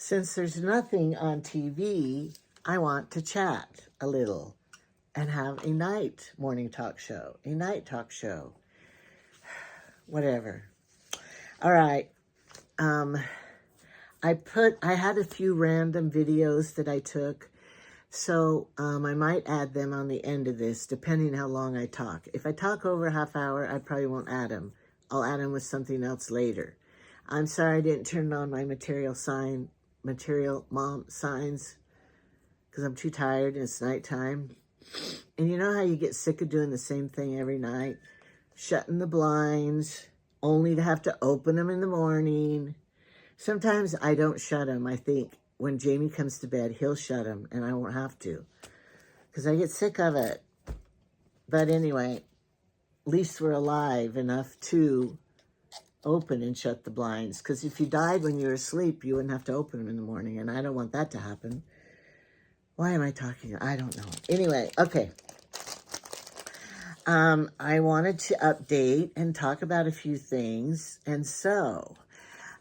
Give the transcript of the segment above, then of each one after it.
since there's nothing on TV, I want to chat a little and have a morning talk show, a night talk show, whatever. All right. I had a few random videos that I took, so I might add them on the end of this, depending how long I talk. If I talk over a half hour, I probably won't add them. I'll add them with something else later. I'm sorry I didn't turn on my material mom signs, because I'm too tired and it's nighttime. And you know how you get sick of doing the same thing every night? Shutting the blinds, only to have to open them in the morning. Sometimes I don't shut them. I think when Jamie comes to bed, he'll shut them and I won't have to, because I get sick of it. But anyway, at least we're alive enough to open and shut the blinds, because if you died when you were asleep, you wouldn't have to open them in the morning, and I don't want that to happen. Why am I talking? I don't know. Anyway, okay. I wanted to update and talk about a few things, and so,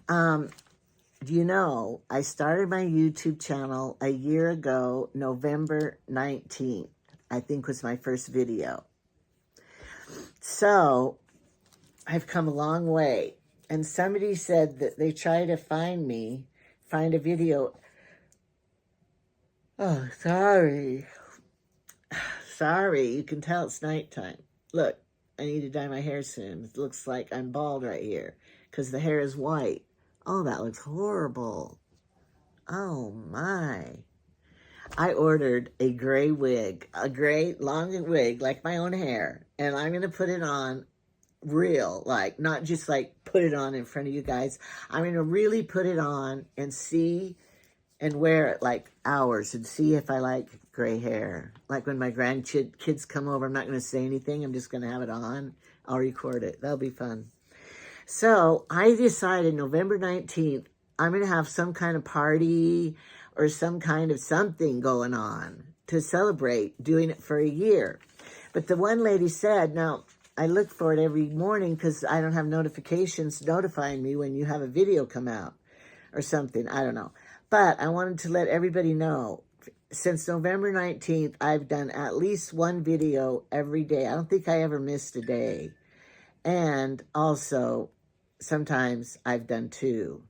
you know, I started my YouTube channel a year ago, November 19th, I think was my first video. So, I've come a long way. And somebody said that they try to find a video. Oh, sorry. Sorry, you can tell it's nighttime. Look, I need to dye my hair soon. It looks like I'm bald right here because the hair is white. Oh, that looks horrible. Oh, my. I ordered a gray wig, a gray long wig like my own hair, and I'm going to put it on real, like not just like put it on in front of you guys. I'm going to really put it on and see and wear it like hours and see if I like gray hair. Like when my grandkids come over, I'm not going to say anything. I'm just going to have it on. I'll record it. That'll be fun. So I decided November 19th, I'm going to have some kind of party or some kind of something going on to celebrate doing it for a year. But the one lady said, now, I look for it every morning because I don't have notifications notifying me when you have a video come out or something. I don't know. But I wanted to let everybody know, since November 19th, I've done at least one video every day. I don't think I ever missed a day. And also, sometimes I've done two.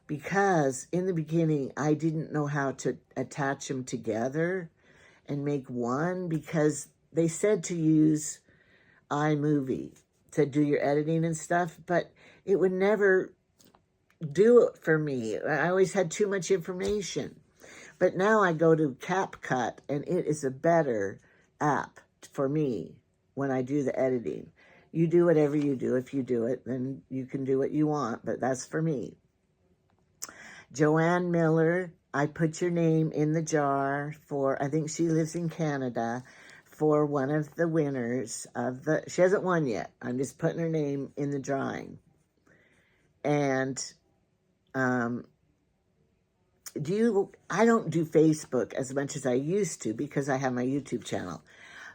Because in the beginning, I didn't know how to attach them together and make one, because they said to use iMovie to do your editing and stuff, but it would never do it for me. I always had too much information. But now I go to CapCut, and it is a better app for me when I do the editing. You do whatever you do. If you do it, then you can do what you want, but that's for me. Joanne Miller, I put your name in the jar for, I think she lives in Canada, for one of the winners of the, she hasn't won yet. I'm just putting her name in the drawing. And I don't do Facebook as much as I used to because I have my YouTube channel.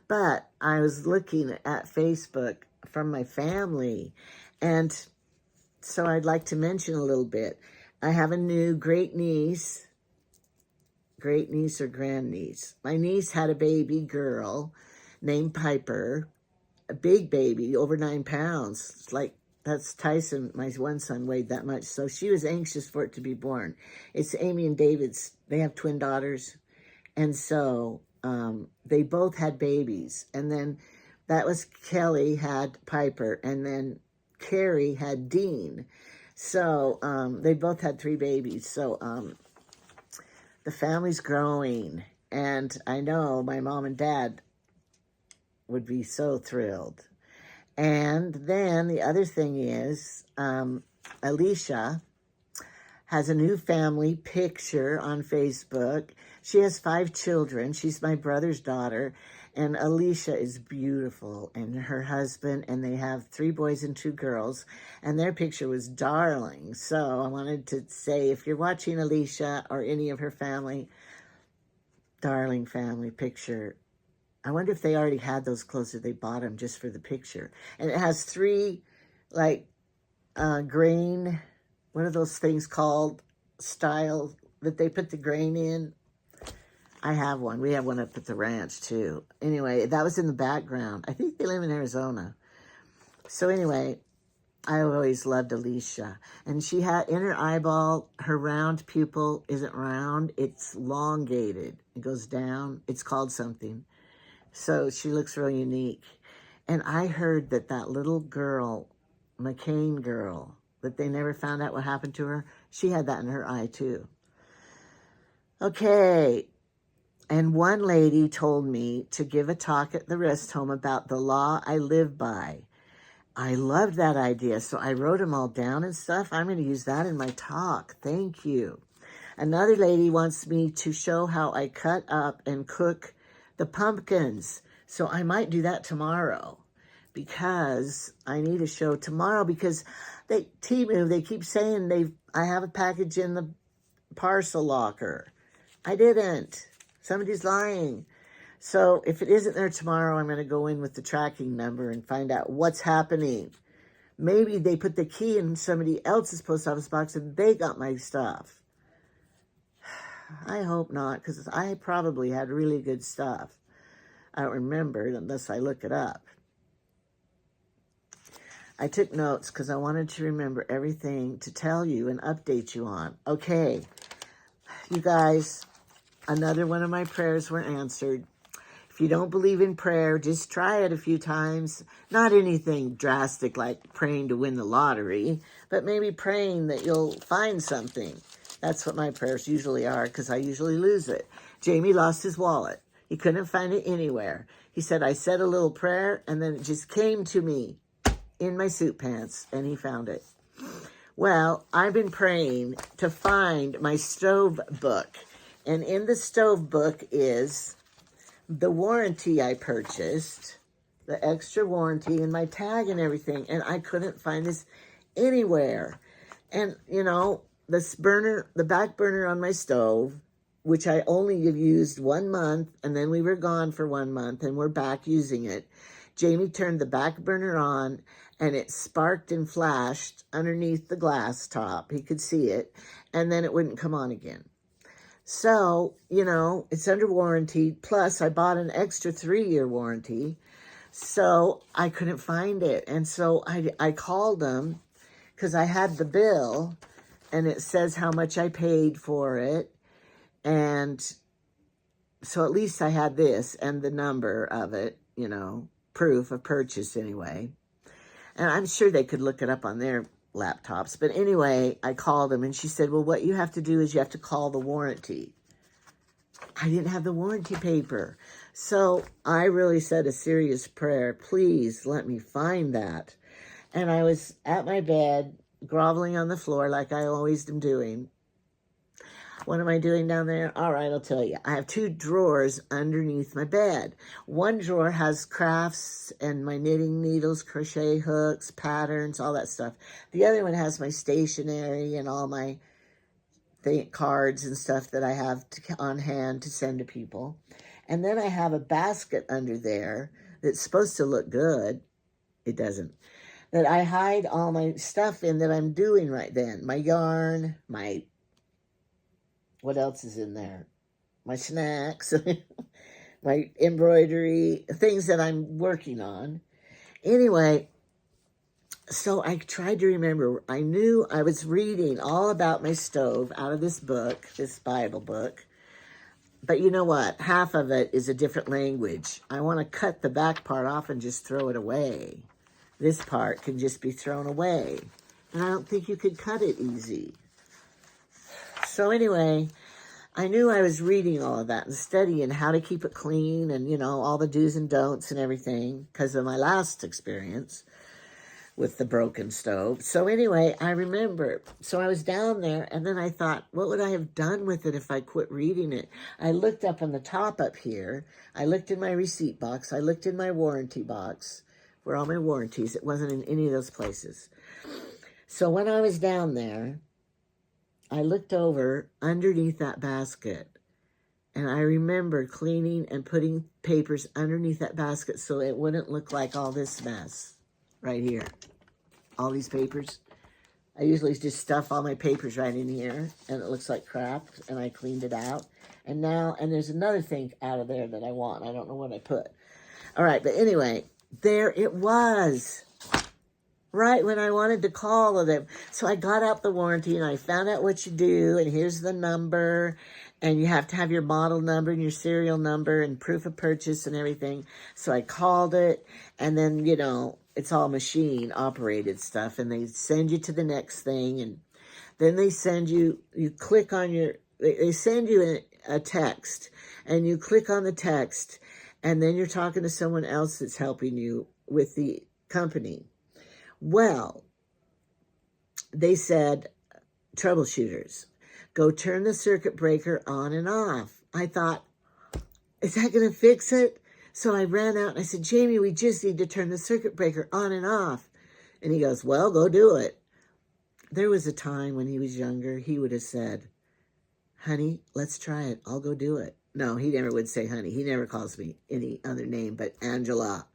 But I was looking at Facebook from my family, and so I'd like to mention a little bit. I have a new great niece or grandniece. My niece had a baby girl named Piper, a big baby, over 9 pounds. It's like, that's Tyson, my one son, weighed that much. So she was anxious for it to be born. It's Amy and David's, they have twin daughters. And so they both had babies. And then that was Kelly had Piper. And then Carrie had Dean. So they both had 3 babies. So the family's growing. And I know my mom and dad would be so thrilled. And then the other thing is, Alicia has a new family picture on Facebook. She has 5 children. She's my brother's daughter. And Alicia is beautiful, and her husband, and they have 3 boys and 2 girls. And their picture was darling. So I wanted to say, if you're watching Alicia or any of her family, darling family picture. I wonder if they already had those clothes or they bought them just for the picture. And it has 3, like, grain, what are those things called? Style that they put the grain in. I have one. We have one up at the ranch, too. Anyway, that was in the background. I think they live in Arizona. So anyway, I always loved Alicia. And she had, in her eyeball, her round pupil isn't round. It's elongated. It goes down. It's called something. So she looks real unique. And I heard that that little girl, McCain girl, that they never found out what happened to her, she had that in her eye, too. Okay. And one lady told me to give a talk at the rest home about the law I live by. I loved that idea, so I wrote them all down and stuff. I'm going to use that in my talk. Thank you. Another lady wants me to show how I cut up and cook the pumpkins. So I might do that tomorrow because I need a show tomorrow because Temu, they keep saying I have a package in the parcel locker. I didn't. Somebody's lying. So if it isn't there tomorrow, I'm going to go in with the tracking number and find out what's happening. Maybe they put the key in somebody else's post office box and they got my stuff. I hope not, because I probably had really good stuff. I don't remember unless I look it up. I took notes because I wanted to remember everything to tell you and update you on. Okay, you guys, another one of my prayers were answered. If you don't believe in prayer, just try it a few times. Not anything drastic like praying to win the lottery, but maybe praying that you'll find something. That's what my prayers usually are because I usually lose it. Jamie lost his wallet. He couldn't find it anywhere. He said, I said a little prayer and then it just came to me in my suit pants and he found it. Well, I've been praying to find my stove book. And in the stove book is the warranty I purchased, the extra warranty and my tag and everything. And I couldn't find this anywhere. And, you know, this burner, the back burner on my stove, which I only have used 1 month, and then we were gone for 1 month, and we're back using it. Jamie turned the back burner on, and it sparked and flashed underneath the glass top. He could see it, and then it wouldn't come on again. So, you know, it's under warranty. Plus, I bought an extra 3-year warranty. So I couldn't find it. And so I called them because I had the bill and it says how much I paid for it. And so at least I had this and the number of it, you know, proof of purchase anyway. And I'm sure they could look it up on their laptops. But anyway, I called them and she said, well, what you have to do is you have to call the warranty. I didn't have the warranty paper. So I really said a serious prayer. Please let me find that. And I was at my bed, groveling on the floor like I always am doing. What am I doing down there? All right, I'll tell you. I have 2 drawers underneath my bed. One drawer has crafts and my knitting needles, crochet hooks, patterns, all that stuff. The other one has my stationery and all my cards and stuff that I have on hand to send to people. And then I have a basket under there that's supposed to look good. It doesn't. That I hide all my stuff in that I'm doing right then. My yarn, what else is in there? My snacks, my embroidery, things that I'm working on. Anyway, so I tried to remember. I knew I was reading all about my stove out of this book, this Bible book. But you know what? Half of it is a different language. I want to cut the back part off and just throw it away. This part can just be thrown away. And I don't think you could cut it easy. So anyway, I knew I was reading all of that and studying how to keep it clean and, you know, all the do's and don'ts and everything because of my last experience with the broken stove. So anyway, I remember. So I was down there and then I thought, what would I have done with it if I quit reading it? I looked up on the top up here. I looked in my receipt box. I looked in my warranty box for all my warranties. It wasn't in any of those places. So when I was down there, I looked over underneath that basket and I remember cleaning and putting papers underneath that basket so it wouldn't look like all this mess right here. All these papers. I usually just stuff all my papers right in here, and it looks like crap, and I cleaned it out. And there's another thing out of there that I want. I don't know what I put. All right, but anyway, there it was. Right when I wanted to call them. So I got out the warranty and I found out what you do, and here's the number, and you have to have your model number and your serial number and proof of purchase and everything. So I called it, and then, it's all machine operated stuff, and they send you to the next thing, and then they send you click on they send you a text, and you click on the text, and then you're talking to someone else that's helping you with the company. Well, they said, troubleshooters, go turn the circuit breaker on and off. I thought, is that going to fix it? So I ran out and I said, Jamie, we just need to turn the circuit breaker on and off. And he goes, well, go do it. There was a time when he was younger, he would have said, honey, let's try it. I'll go do it. No, he never would say honey. He never calls me any other name but Angela.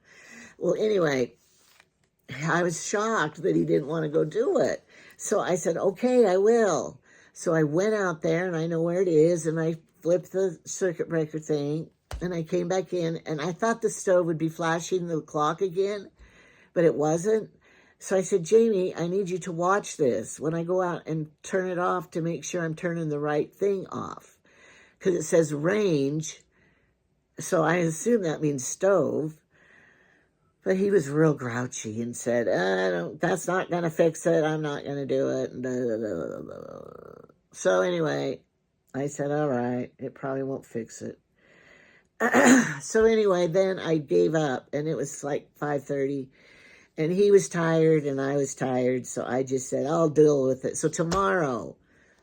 Well, anyway, I was shocked that he didn't want to go do it. So I said, okay, I will. So I went out there, and I know where it is, and I flipped the circuit breaker thing, and I came back in, and I thought the stove would be flashing the clock again, but it wasn't. So I said, Jamie, I need you to watch this when I go out and turn it off to make sure I'm turning the right thing off, because it says range, so I assume that means stove. But he was real grouchy and said, that's not going to fix it. I'm not going to do it. So anyway, I said, all right, it probably won't fix it. So anyway, then I gave up, and it was like 5:30, and he was tired and I was tired. So I just said, I'll deal with it. So tomorrow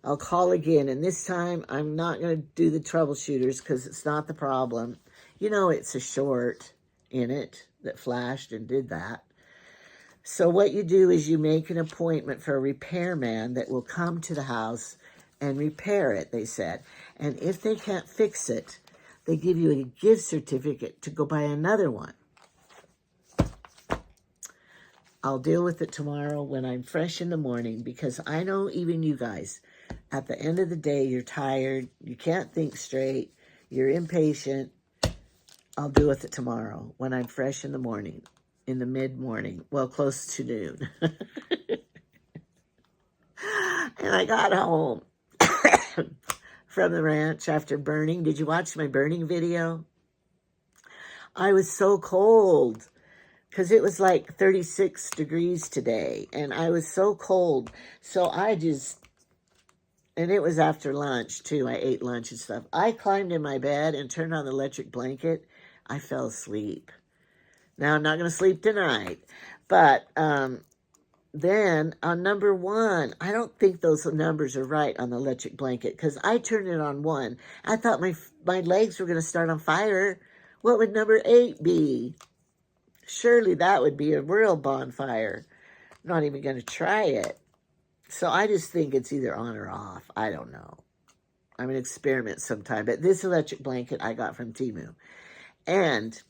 I'll call again. And this time I'm not going to do the troubleshooters because it's not the problem. It's a short in it that flashed and did that. So what you do is you make an appointment for a repairman that will come to the house and repair it, they said. And if they can't fix it, they give you a gift certificate to go buy another one. I'll deal with it tomorrow when I'm fresh in the morning, because I know even you guys, at the end of the day, you're tired, you can't think straight, you're impatient. I'll deal with it tomorrow when I'm fresh in the morning, in the mid-morning, well, close to noon. And I got home from the ranch after burning. Did you watch my burning video? I was so cold because it was like 36 degrees today, and I was so cold. So and it was after lunch, too. I ate lunch and stuff. I climbed in my bed and turned on the electric blanket. I fell asleep. Now, I'm not going to sleep tonight. But then on number 1, I don't think those numbers are right on the electric blanket, because I turned it on 1. I thought my legs were going to start on fire. What would number 8 be? Surely that would be a real bonfire. I'm not even going to try it. So I just think it's either on or off. I don't know. I'm going to experiment sometime. But this electric blanket I got from Temu. And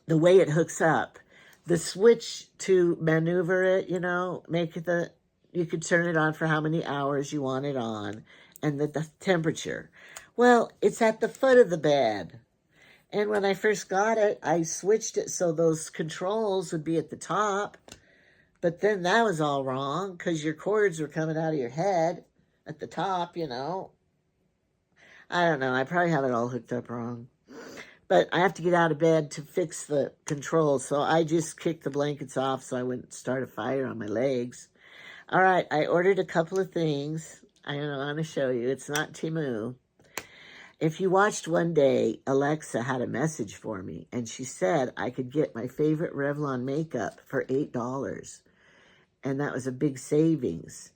the way it hooks up, the switch to maneuver it, you could turn it on for how many hours you want it on, and the temperature. Well, it's at the foot of the bed. And when I first got it, I switched it so those controls would be at the top. But then that was all wrong because your cords were coming out of your head at the top, I don't know. I probably have it all hooked up wrong. But I have to get out of bed to fix the controls. So I just kicked the blankets off so I wouldn't start a fire on my legs. All right, I ordered a couple of things. I want to show you. It's not Temu. If you watched one day, Alexa had a message for me, and she said I could get my favorite Revlon makeup for $8. And that was a big savings.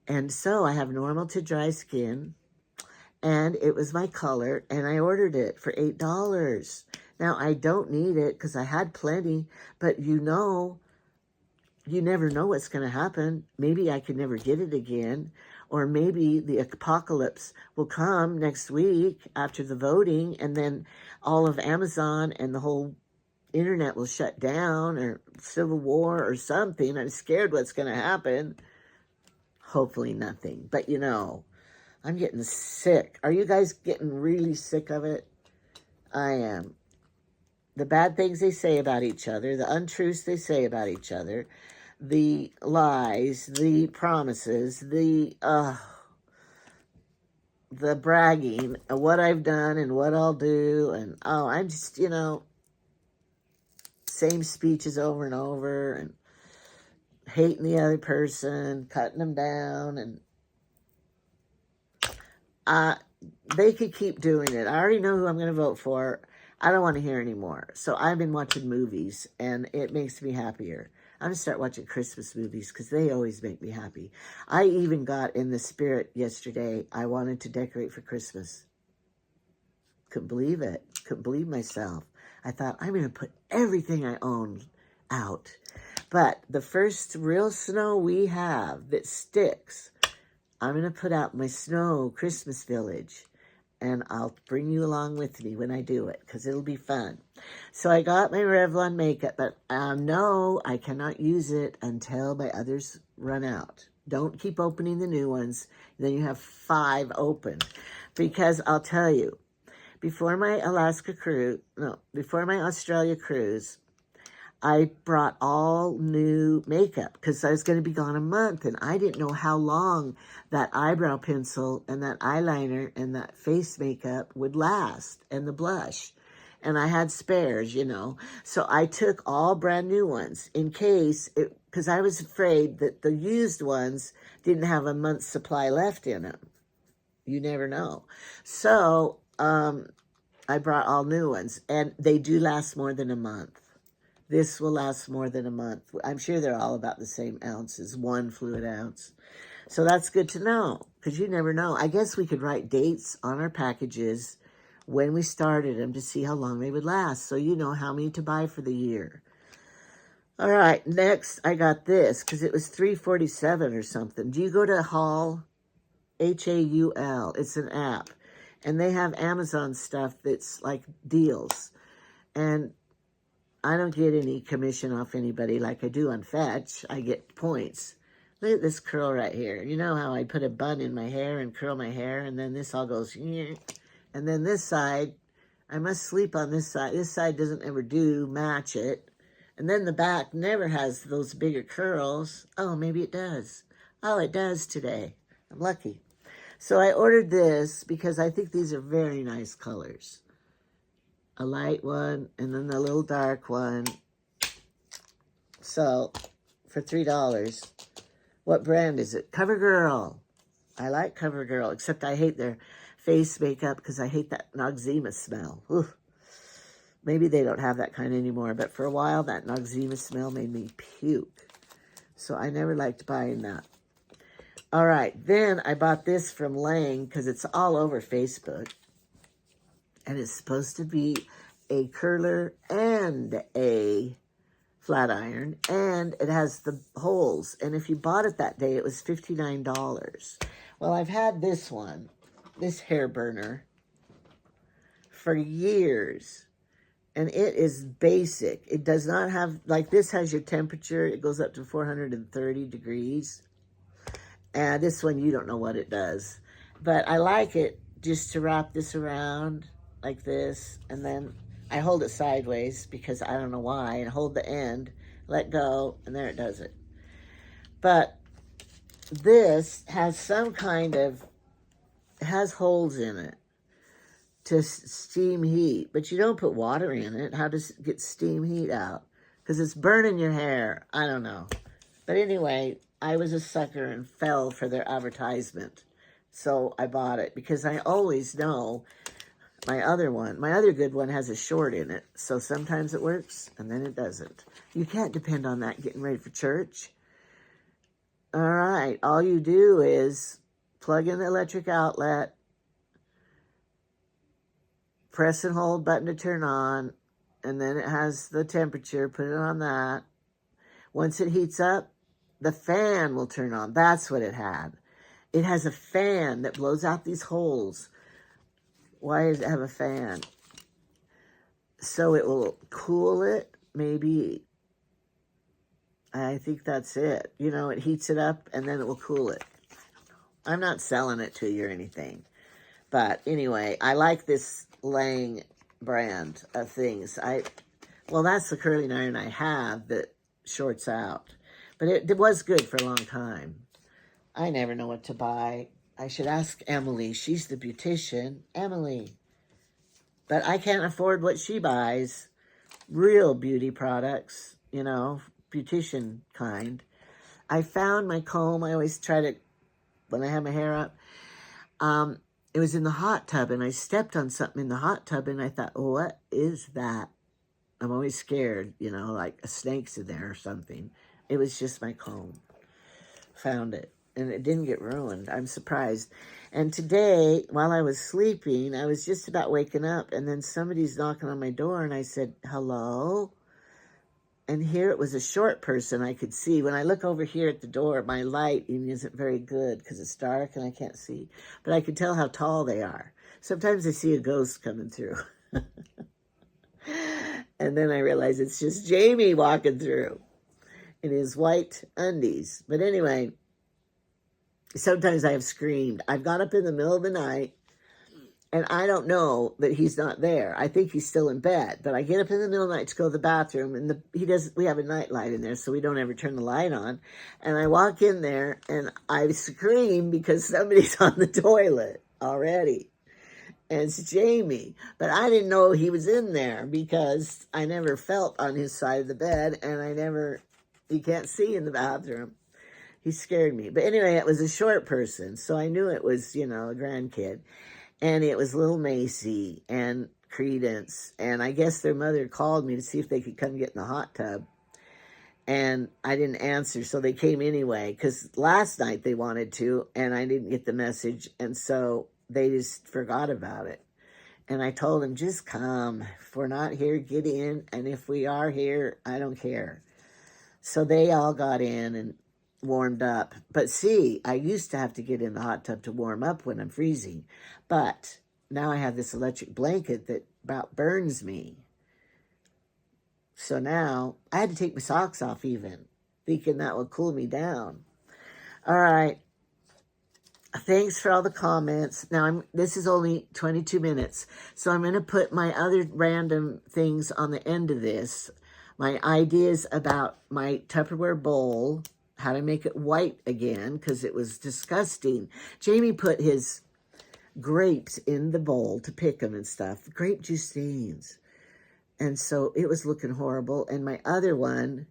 And so I have normal to dry skin, and it was my color, and I ordered it for $8. Now, I don't need it because I had plenty, but you never know what's going to happen. Maybe I could never get it again, or maybe the apocalypse will come next week after the voting, and then all of Amazon and the whole internet will shut down, or civil war or something. I'm scared what's going to happen. Hopefully nothing. But you know, I'm getting sick. Are you guys getting really sick of it? I am. The bad things they say about each other, the untruths they say about each other, the lies, the promises, the bragging of what I've done and what I'll do. And, oh, I'm just, you know, same speeches over and over and hating the other person, cutting them down. And they could keep doing it. I already know who I'm going to vote for. I don't want to hear anymore. So I've been watching movies, and it makes me happier. I'm going to start watching Christmas movies because they always make me happy. I even got in the spirit yesterday. I wanted to decorate for Christmas. Couldn't believe it. Couldn't believe myself. I thought, I'm going to put everything I own out. But the first real snow we have that sticks, I'm going to put out my snow Christmas village, and I'll bring you along with me when I do it, because it'll be fun. So I got my Revlon makeup, but no, I cannot use it until my others run out. Don't keep opening the new ones. Then you have 5 open. Because I'll tell you, before my Australia cruise, I brought all new makeup because I was going to be gone a month, and I didn't know how long that eyebrow pencil and that eyeliner and that face makeup would last, and the blush. And I had spares, you know. So I took all brand new ones in case, because I was afraid that the used ones didn't have a month's supply left in them. You never know. So I brought all new ones, and they do last more than a month. This will last more than a month. I'm sure they're all about the same ounces, 1 fluid ounce. So that's good to know, because you never know. I guess we could write dates on our packages when we started them to see how long they would last, so you know how many to buy for the year. All right, next I got this, because it was $3.47 or something. Do you go to Haul? Haul. It's an app. And they have Amazon stuff that's like deals. And I don't get any commission off anybody like I do on Fetch. I get points. Look at this curl right here. You know how I put a bun in my hair and curl my hair, and then this all goes, and then this side, I must sleep on this side. This side doesn't ever match it. And then the back never has those bigger curls. Oh, maybe it does. Oh, it does today. I'm lucky. So I ordered this because I think these are very nice colors. A light one, and then the little dark one. So, for $3. What brand is it? CoverGirl. I like CoverGirl, except I hate their face makeup because I hate that Noxzema smell. Ooh. Maybe they don't have that kind anymore, but for a while that Noxzema smell made me puke. So I never liked buying that. All right, then I bought this from Lang because it's all over Facebook. And it's supposed to be a curler and a flat iron. And it has the holes. And if you bought it that day, it was $59. Well, I've had this one, this hair burner, for years. And it is basic. It does not have, like this has your temperature. It goes up to 430 degrees. And this one, you don't know what it does. But I like it just to wrap this around like this, and then I hold it sideways because I don't know why, and hold the end, let go, and there it does it. But this has some kind of, it has holes in it to steam heat, but you don't put water in it. How does it get steam heat out? Because it's burning your hair. I don't know. But anyway, I was a sucker and fell for their advertisement. So I bought it because I always know my other good one has a short in it. So sometimes it works and then it doesn't. You can't depend on that getting ready for church. All right. All you do is plug in the electric outlet, press and hold button to turn on, and then it has the temperature. Put it on that. Once it heats up, the fan will turn on. That's what it had. It has a fan that blows out these holes. Why does it have a fan? So it will cool it, maybe. I think that's it. You know, it heats it up and then it will cool it. I'm not selling it to you or anything. But anyway, I like this Lang brand of things. Well, that's the curling iron I have that shorts out. But it was good for a long time. I never know what to buy. I should ask Emily. She's the beautician. Emily. But I can't afford what she buys. Real beauty products, you know, beautician kind. I found my comb. I always try to, when I have my hair up, it was in the hot tub, and I stepped on something in the hot tub, and I thought, oh, what is that? I'm always scared, you know, like a snake's in there or something. It was just my comb. Found it, and it didn't get ruined. I'm surprised. And today, while I was sleeping, I was just about waking up, and then somebody's knocking on my door, and I said, hello? And here it was a short person I could see. When I look over here at the door, my lighting isn't very good because it's dark and I can't see. But I can tell how tall they are. Sometimes I see a ghost coming through. And then I realize it's just Jamie walking through in his white undies. But anyway, sometimes I have screamed. I've got up in the middle of the night, and I don't know that he's not there. I think he's still in bed. But I get up in the middle of the night to go to the bathroom, and we have a night light in there, so we don't ever turn the light on. And I walk in there, and I scream because somebody's on the toilet already. And it's Jamie. But I didn't know he was in there because I never felt on his side of the bed, and you can't see in the bathroom. He scared me. But anyway, it was a short person, so I knew it was, you know, a grandkid. And it was little Macy and Credence. And I guess their mother called me to see if they could come get in the hot tub. And I didn't answer, so they came anyway. Because last night they wanted to, and I didn't get the message. And so they just forgot about it. And I told them, just come. If we're not here, get in. And if we are here, I don't care. So they all got in and warmed up. But see, I used to have to get in the hot tub to warm up when I'm freezing. But now I have this electric blanket that about burns me. So now I had to take my socks off even, thinking that would cool me down. All right. Thanks for all the comments. Now, this is only 22 minutes, so I'm going to put my other random things on the end of this. My ideas about my Tupperware bowl, how to make it white again, because it was disgusting. Jamie put his grapes in the bowl to pick them and stuff, grape juice stains. And so it was looking horrible. And my other one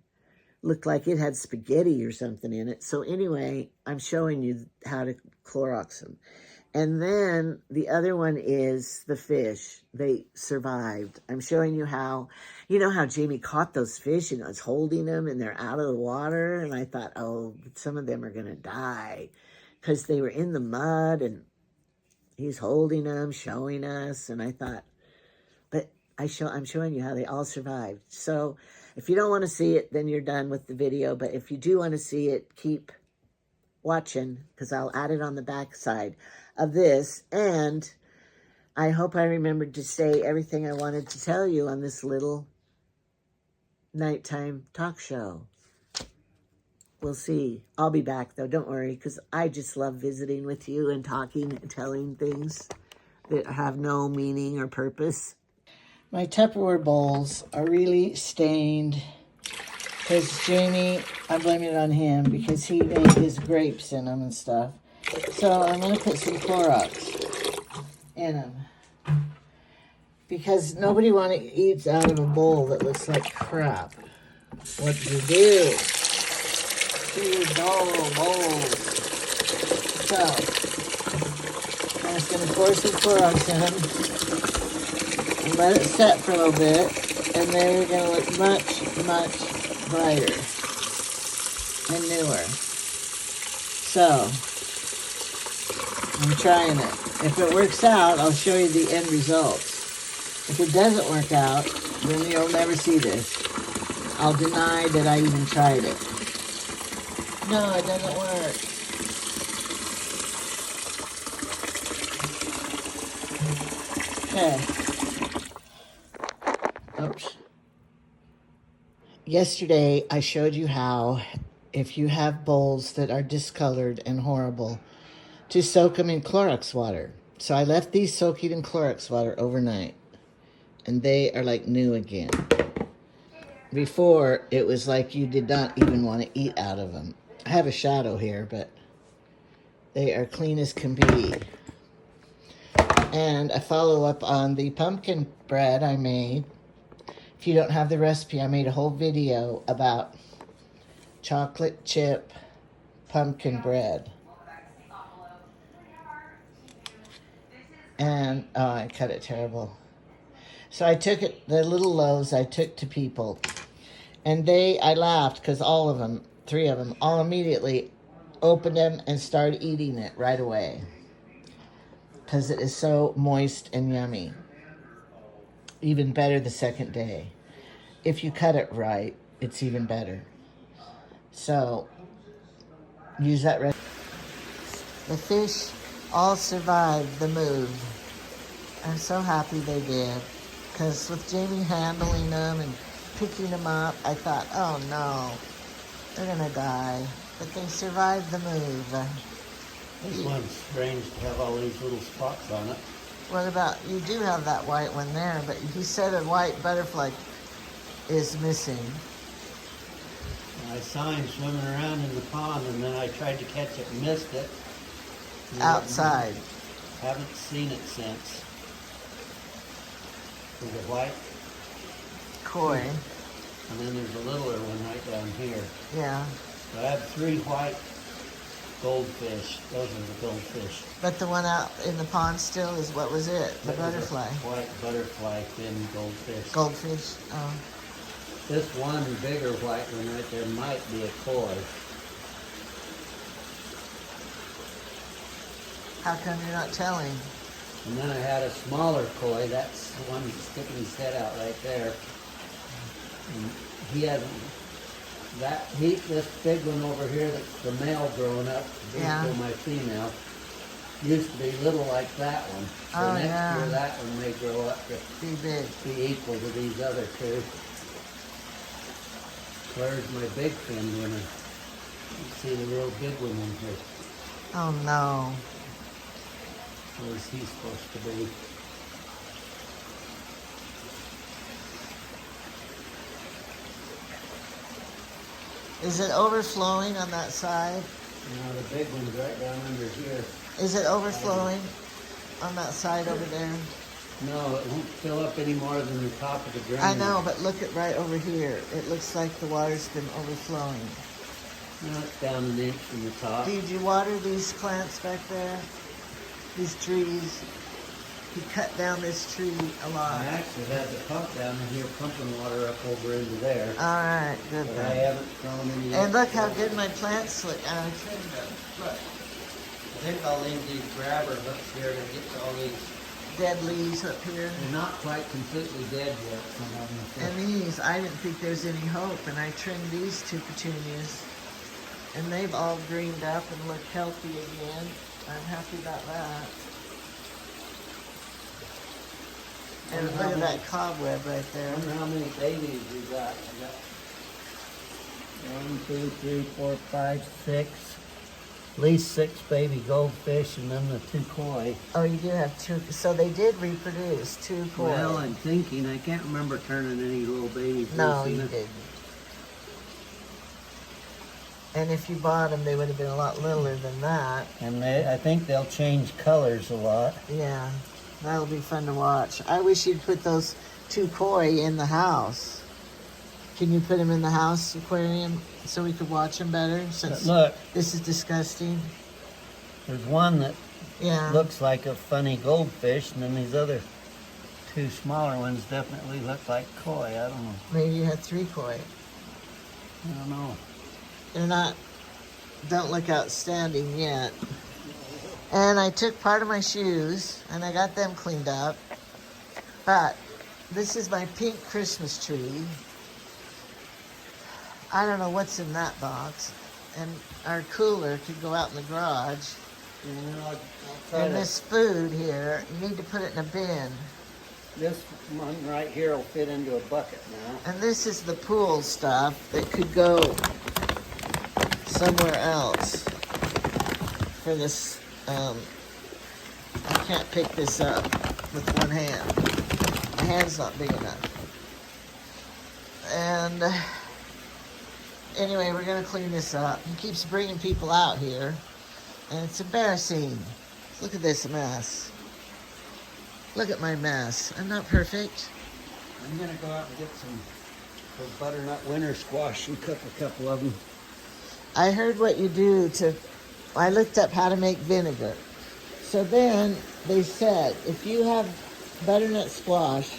looked like it had spaghetti or something in it. So anyway, I'm showing you how to Clorox them. And then the other one is the fish. They survived. I'm showing you how, you know how Jamie caught those fish and was holding them and they're out of the water. And I thought, oh, some of them are going to die because they were in the mud and he's holding them, showing us. And I thought, but I'm showing you how they all survived. So if you don't want to see it, then you're done with the video. But if you do want to see it, keep watching because I'll add it on the back side of this. And I hope I remembered to say everything I wanted to tell you on this little nighttime talk show. We'll see. I'll be back, though. Don't worry, because I just love visiting with you and talking and telling things that have no meaning or purpose. My Tupperware bowls are really stained because Jamie, I'm blaming it on him because he made his grapes in them and stuff. So I'm going to put some Clorox in them because nobody eats out of a bowl that looks like crap. What do you do? Two bowls. So I'm just going to pour some Clorox in them. And let it set for a little bit, and they're going to look much, much brighter and newer. So, I'm trying it. If it works out, I'll show you the end results. If it doesn't work out, then you'll never see this. I'll deny that I even tried it. No, it doesn't work. Okay. Oops. Yesterday, I showed you how, if you have bowls that are discolored and horrible, to soak them in Clorox water. So I left these soaking in Clorox water overnight. And they are like new again. Before, it was like you did not even want to eat out of them. I have a shadow here, but they are clean as can be. And I follow up on the pumpkin bread I made. If you don't have the recipe, I made a whole video about chocolate chip pumpkin bread. And, oh, I cut it terrible. So I took it, the little loaves I took to people. And I laughed because all of them, 3 of them, all immediately opened them and started eating it right away. Because it is so moist and yummy. Even better the second day. If you cut it right, it's even better. So, use that recipe. The fish all survived the move. I'm so happy they did. Because with Jamie handling them and picking them up, I thought, oh no, they're going to die. But they survived the move. This one's strange to have all these little spots on it. What about, you do have that white one there, but he said a white butterfly is missing. I saw him swimming around in the pond, and then I tried to catch it and missed it. Outside. Haven't seen it since. There's a white Koi. and then there's a littler one right down here. Yeah. So I have 3 white goldfish. Those are the goldfish. But the one out in the pond still is, what was it? The That was a butterfly. White butterfly fin goldfish. Goldfish. Oh. This one bigger white one right there might be a koi. How come you're not telling? And then I had a smaller koi. That's the one sticking his head out right there. And he hasn't. This big one over here, that's the male growing up, Yeah. my female, used to be little like that one. So Oh, next yeah. year that one may grow up to Be big. be equal to these other 2. Where's my big fin winner? You see the real big one in here. Oh no. Where's he supposed to be? Is it overflowing on that side? No, the big one's right down under here. Is it overflowing on that side over there? No, it won't fill up any more than the top of the drain. I know, but look at right over here. It looks like the water's been overflowing. No, it's down an inch from the top. Did you water these plants back there? These trees? He cut down this tree a lot. I actually had the pump down in here pumping water up over into there. All right, good. But I haven't thrown any. And look how good my plants look. And I trimmed them. Look, I think I'll leave these grabber hooks here to get to all these. dead leaves up here. They're not quite completely dead yet, some of them. And these, I didn't think there was any hope. And I trimmed these 2 petunias. And they've all greened up and look healthy again. I'm happy about that. And look at that cobweb right I there. wonder how many babies we got. I got 1, 2, 3, 4, 5, 6. At least 6 baby goldfish and then the 2 koi. Oh, you do have 2. So they did reproduce 2 koi. Well, I'm thinking, I can't remember turning any little babies No, loose in you it. didn't. And if you bought them, they would have been a lot littler than that. And I think they'll change colors a lot. Yeah, that'll be fun to watch. I wish you'd put those 2 koi in the house. Can you put them in the house aquarium so we could watch them better? Since But look, this is disgusting. there's one that Yeah. looks like a funny goldfish, and then these other 2 smaller ones definitely look like koi. I don't know. Maybe you had 3 koi. I don't know. They're not, don't look outstanding yet. And I took part of my shoes and I got them cleaned up. But this is my pink Christmas tree. I don't know what's in that box. And our cooler could go out in the garage. I'll try And to, this food here, you need to put it in a bin. this one right here will fit into a bucket now. And this is the pool stuff that could go somewhere else for this I can't pick this up with one hand. My hand's not big enough. And anyway, we're gonna clean this up. He keeps bringing people out here, and it's embarrassing. Look at this mess. Look at my mess. I'm not perfect. I'm gonna go out and get some butternut winter squash and cook a couple of them. I heard what you do to, I looked up how to make vinegar. So then they said, if you have butternut squash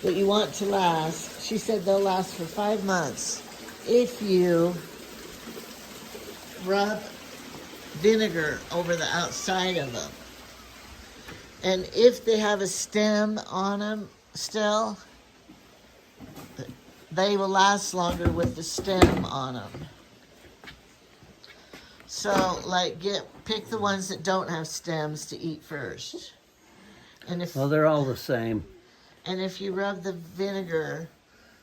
that you want to last, she said they'll last for 5 months if you rub vinegar over the outside of them. And if they have a stem on them still, they will last longer with the stem on them. So, like, pick the ones that don't have stems to eat first. And if Well, they're all the same. and if you rub the vinegar,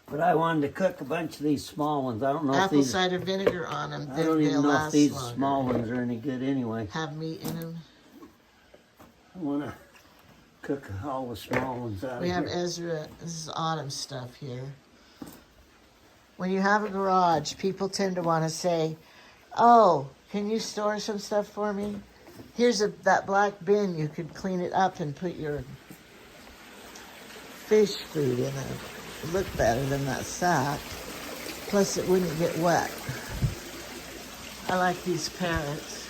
But I wanted to cook a bunch of these small ones. I don't know if apple these. cider vinegar on them, I then don't they'll even know if last these longer. small ones are any good anyway. Have meat in them. I want to cook all the small ones out We of have here. Ezra. This is autumn stuff here. When you have a garage, people tend to want to say, "Oh, can you store some stuff for me? Here's that black bin. You could clean it up and put your fish food in it. It'd look better than that sack. Plus, it wouldn't get wet." I like these parrots.